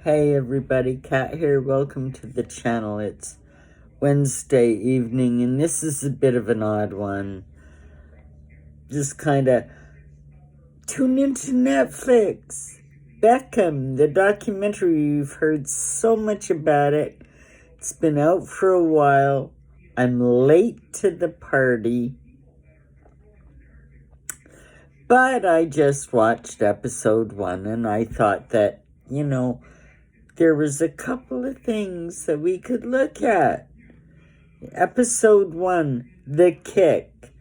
Hey everybody, Kat here. Welcome to the channel. It's Wednesday evening and this is a bit of an odd one. Just kind of tune into Netflix. Beckham, the documentary. You've heard so much about it. It's been out for a while. I'm late to the party. But I just watched episode 1 and I thought that, there was a couple of things that we could look at. Episode 1, The Kick.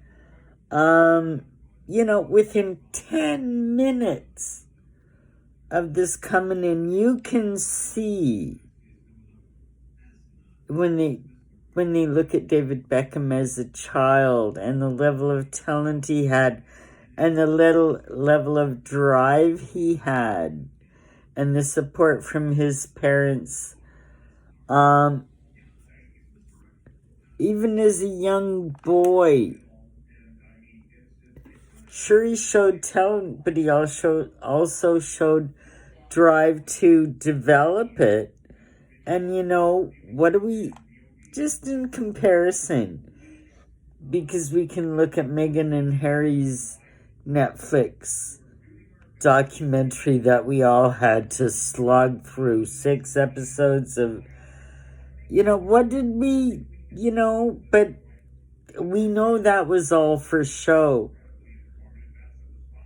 Within 10 minutes of this coming in, you can see when they look at David Beckham as a child and the level of talent he had and the little level of drive he had and the support from his parents. Even as a young boy, sure, he showed talent, but he also showed drive to develop it. And what do we, just in comparison, because we can look at Meghan and Harry's Netflix documentary that we all had to slog through 6 episodes of, what did we, but we know that was all for show.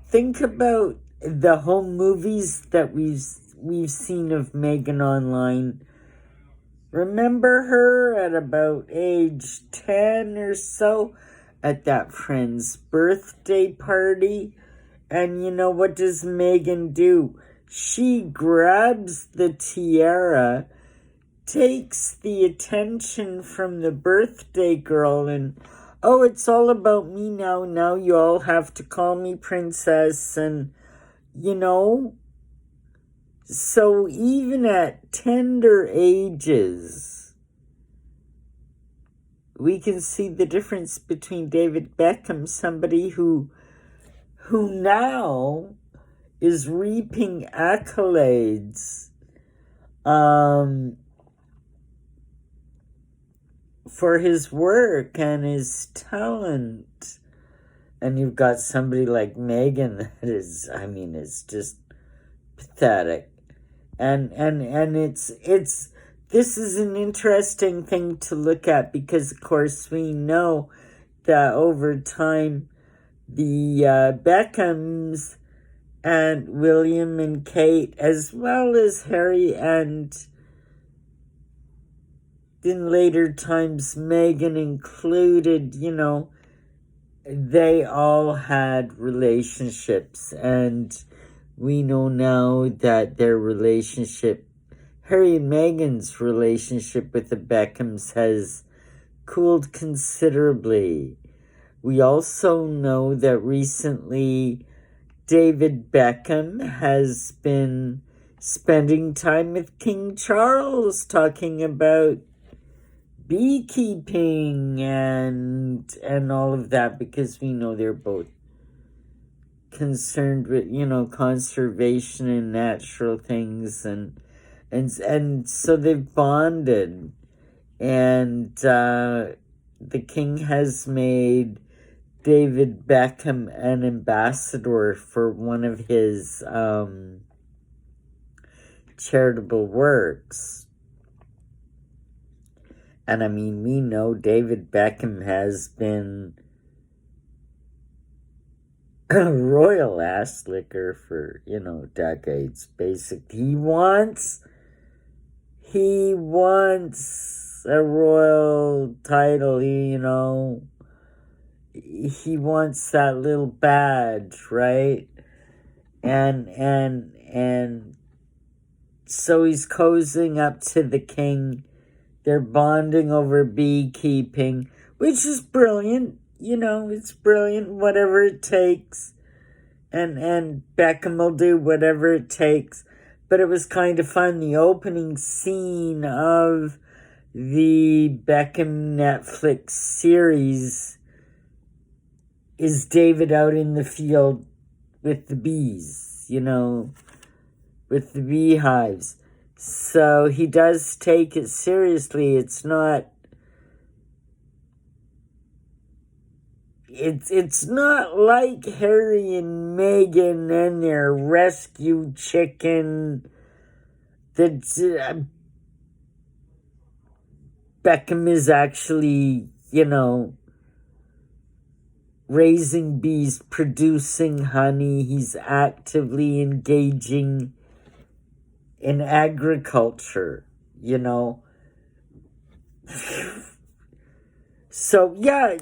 Think about the home movies that we've seen of Meghan online. Remember her at about age 10 or so at that friend's birthday party? And what does Meghan do? She grabs the tiara, takes the attention from the birthday girl, and, oh, it's all about me now. Now you all have to call me princess. And, so even at tender ages, we can see the difference between David Beckham, somebody who now is reaping accolades for his work and his talent. And you've got somebody like Meghan that is, it's just pathetic. And this is an interesting thing to look at because, of course, we know that over time, the Beckhams and William and Kate, as well as Harry and in later times Meghan included, they all had relationships. And we know now that their relationship, Harry and Meghan's relationship with the Beckhams, has cooled considerably. We also know that recently David Beckham has been spending time with King Charles talking about beekeeping and all of that, because we know they're both concerned with, conservation and natural things, and so they've bonded. And the king has made David Beckham an ambassador for one of his charitable works. And we know David Beckham has been a royal ass licker for, decades, basically. He wants a royal title, he wants that little badge, right? And so he's cozying up to the king. They're bonding over beekeeping, which is brilliant. It's brilliant, whatever it takes. And Beckham will do whatever it takes. But it was kind of fun. The opening scene of the Beckham Netflix series is David out in the field with the bees, with the beehives. So he does take it seriously. It's not like Harry and Meghan and their rescue chicken that Beckham is actually, raising bees, producing honey. He's actively engaging in agriculture, So, yeah,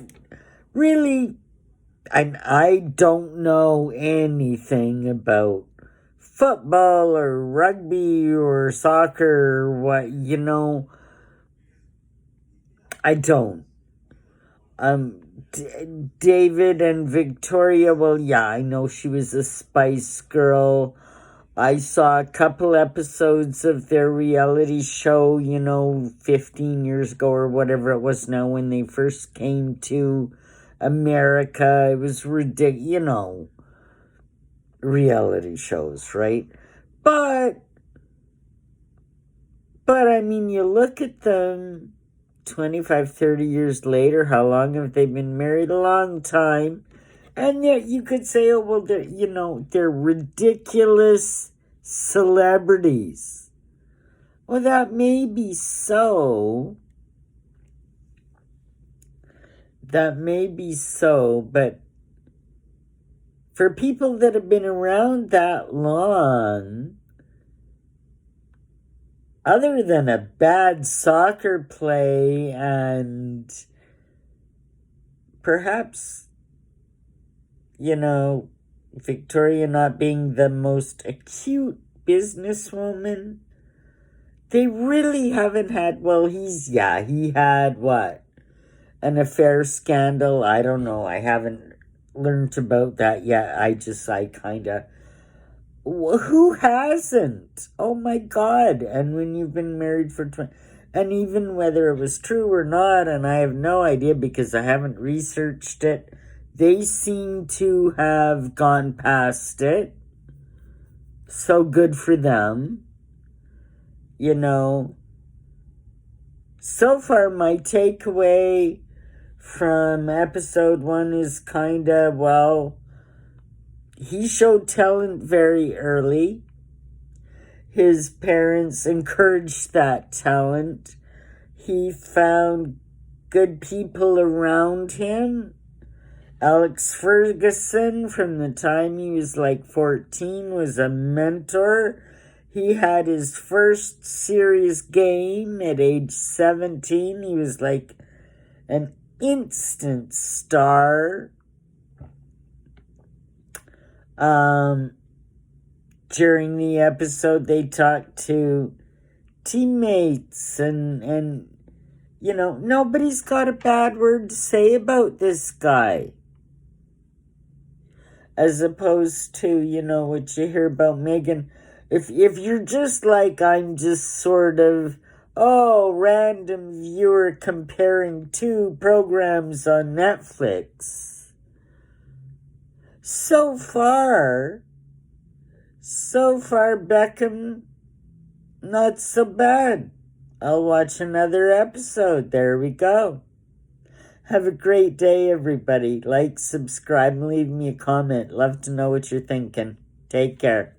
really, I don't know anything about football or rugby or soccer or what, I don't. David and Victoria, well, yeah, I know she was a Spice Girl. I saw a couple episodes of their reality show, 15 years ago or whatever it was now when they first came to America. It was ridiculous, reality shows, right? But I mean, you look at them 25, 30 years later, how long have they been married? A long time. And yet you could say, oh, well, they're ridiculous celebrities. Well, that may be so. But for people that have been around that long, other than a bad soccer play and perhaps, Victoria not being the most acute businesswoman, they really haven't had, he had what? An affair scandal? I don't know. I haven't learned about that yet. Who hasn't? Oh my God. And when you've been married for 20, and even whether it was true or not, and I have no idea because I haven't researched it, they seem to have gone past it. So good for them. So far my takeaway from episode 1 is he showed talent very early. His parents encouraged that talent. He found good people around him. Alex Ferguson, from the time he was 14, was a mentor. He had his first serious game at age 17. He was an instant star. During the episode, they talked to teammates and nobody's got a bad word to say about this guy. As opposed to, what you hear about Meghan. If you're just I'm just sort of, random viewer comparing two programs on Netflix. So far, Beckham, not so bad. I'll watch another episode. There we go. Have a great day, everybody. Like, subscribe, and leave me a comment. Love to know what you're thinking. Take care.